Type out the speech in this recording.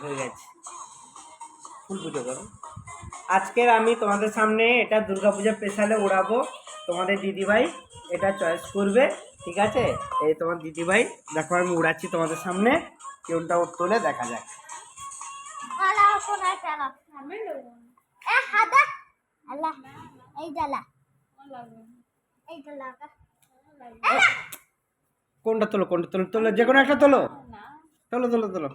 হয়ে গেছে। ফুল পুজো করো। আজকের আমি তোমাদের সামনে এটা দুর্গাপূজা স্পেশালে উড়াবো। তোমাদের দিদিভাই এটা চয়েস করবে, ঠিক আছে? এই তোমার দিদিভাই দেখো আমি উড়াচ্ছি তোমাদের সামনে, কেউটা তোলে দেখা যাক। কোনটা তোলো, কোনটা তোলো, তোলো, যে কোনো একটা তোলো, তোলো তোলো তোলো।